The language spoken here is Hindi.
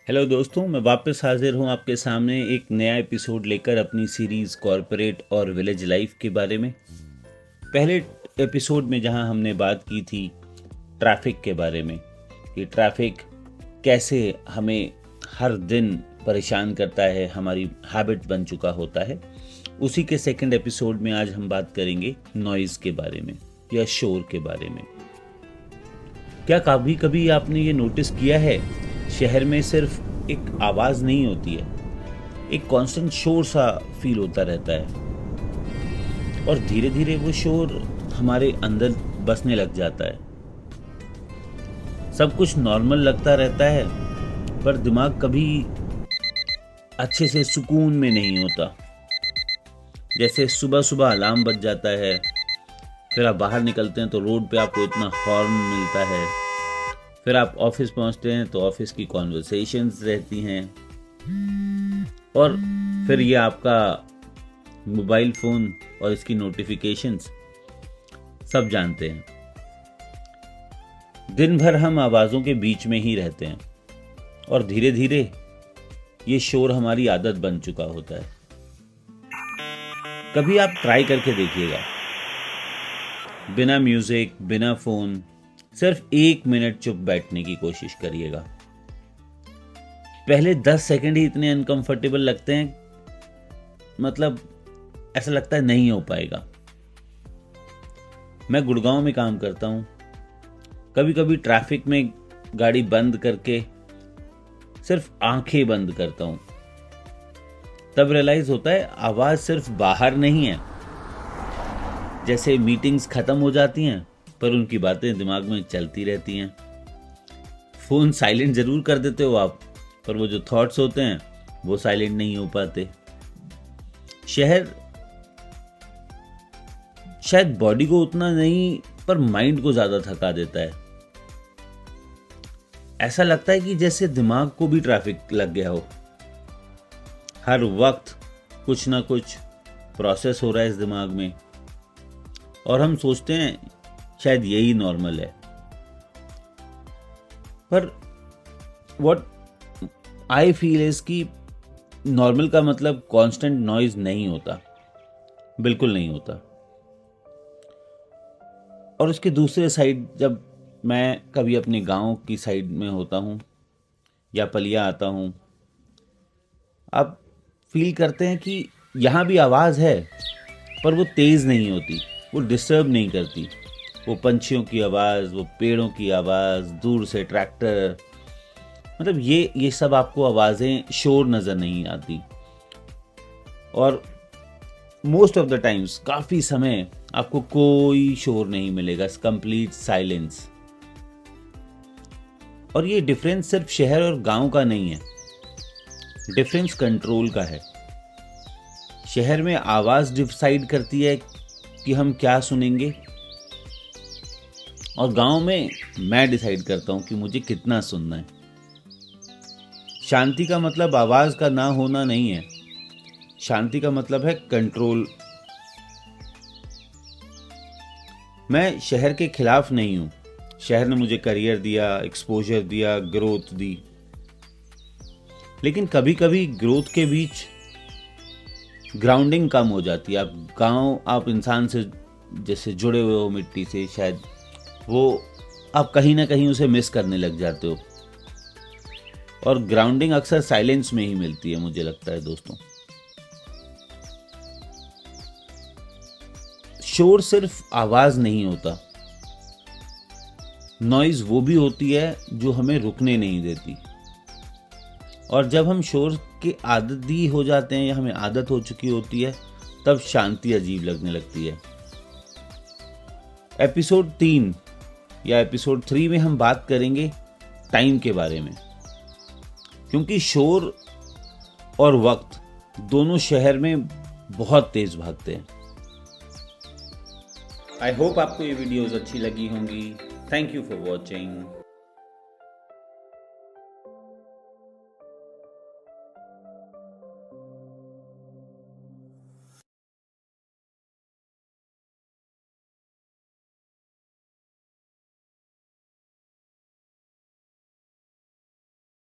हेलो दोस्तों, मैं वापस हाजिर हूँ आपके सामने एक नया एपिसोड लेकर अपनी सीरीज़ कॉरपोरेट और विलेज लाइफ के बारे में। पहले एपिसोड में जहाँ हमने बात की थी ट्रैफिक के बारे में कि ट्रैफिक कैसे हमें हर दिन परेशान करता है, हमारी हैबिट बन चुका होता है। उसी के सेकंड एपिसोड में आज हम बात करेंगे नॉइज़ के बारे में या शोर के बारे में। क्या कभी कभी आपने ये नोटिस किया है, शहर में सिर्फ एक आवाज़ नहीं होती है, एक कांस्टेंट शोर सा फील होता रहता है और धीरे धीरे वो शोर हमारे अंदर बसने लग जाता है। सब कुछ नॉर्मल लगता रहता है पर दिमाग कभी अच्छे से सुकून में नहीं होता। जैसे सुबह सुबह अलार्म बज जाता है, फिर आप बाहर निकलते हैं तो रोड पे आपको इतना हॉर्न मिलता है, फिर आप ऑफिस पहुंचते हैं तो ऑफिस की कॉन्वर्सेशंस रहती हैं और फिर ये आपका मोबाइल फ़ोन और इसकी नोटिफिकेशंस सब जानते हैं। दिन भर हम आवाज़ों के बीच में ही रहते हैं और धीरे धीरे ये शोर हमारी आदत बन चुका होता है। कभी आप ट्राई करके देखिएगा, बिना म्यूज़िक, बिना फ़ोन, सिर्फ 1 मिनट चुप बैठने की कोशिश करिएगा। पहले 10 सेकंड ही इतने अनकंफर्टेबल लगते हैं, मतलब ऐसा लगता है नहीं हो पाएगा। मैं गुड़गांव में काम करता हूँ। कभी कभी ट्रैफिक में गाड़ी बंद करके सिर्फ आंखें बंद करता हूँ, तब रियलाइज होता है आवाज़ सिर्फ बाहर नहीं है। जैसे मीटिंग्स खत्म हो जाती हैं पर उनकी बातें दिमाग में चलती रहती हैं। फ़ोन साइलेंट ज़रूर कर देते हो आप, पर वो जो थॉट्स होते हैं वो साइलेंट नहीं हो पाते। शहर शायद बॉडी को उतना नहीं पर माइंड को ज़्यादा थका देता है। ऐसा लगता है कि जैसे दिमाग को भी ट्रैफिक लग गया हो। हर वक्त कुछ ना कुछ प्रोसेस हो रहा है इस दिमाग में और हम सोचते हैं शायद यही नॉर्मल है। पर व्हाट आई फील इज कि नॉर्मल का मतलब कांस्टेंट नॉइज नहीं होता, बिल्कुल नहीं होता। और उसके दूसरे साइड, जब मैं कभी अपने गांव की साइड में होता हूँ या पलिया आता हूँ, आप फील करते हैं कि यहाँ भी आवाज़ है पर वो तेज़ नहीं होती, वो डिस्टर्ब नहीं करती। वो पंछियों की आवाज़, वो पेड़ों की आवाज़, दूर से ट्रैक्टर, मतलब ये सब आपको आवाज़ें शोर नज़र नहीं आती। और मोस्ट ऑफ द टाइम्स, काफ़ी समय आपको कोई शोर नहीं मिलेगा, कंप्लीट साइलेंस। और ये डिफरेंस सिर्फ शहर और गांव का नहीं है, डिफरेंस कंट्रोल का है। शहर में आवाज़ डिसाइड करती है कि हम क्या सुनेंगे और गांव में मैं डिसाइड करता हूं कि मुझे कितना सुनना है। शांति का मतलब आवाज़ का ना होना नहीं है, शांति का मतलब है कंट्रोल। मैं शहर के खिलाफ नहीं हूं। शहर ने मुझे करियर दिया, एक्सपोजर दिया, ग्रोथ दी, लेकिन कभी कभी ग्रोथ के बीच ग्राउंडिंग कम हो जाती है। आप इंसान से जैसे जुड़े हुए हो, मिट्टी से, शायद वो आप कहीं ना कहीं उसे मिस करने लग जाते हो। और ग्राउंडिंग अक्सर साइलेंस में ही मिलती है, मुझे लगता है दोस्तों। शोर सिर्फ आवाज़ नहीं होता, नॉइज़ वो भी होती है जो हमें रुकने नहीं देती। और जब हम शोर के आदती हो जाते हैं या हमें आदत हो चुकी होती है, तब शांति अजीब लगने लगती है। एपिसोड 3 या एपिसोड 3 में हम बात करेंगे टाइम के बारे में, क्योंकि शोर और वक्त दोनों शहर में बहुत तेज भागते हैं। आई होप आपको ये वीडियोस अच्छी लगी होंगी। Thank you for watching.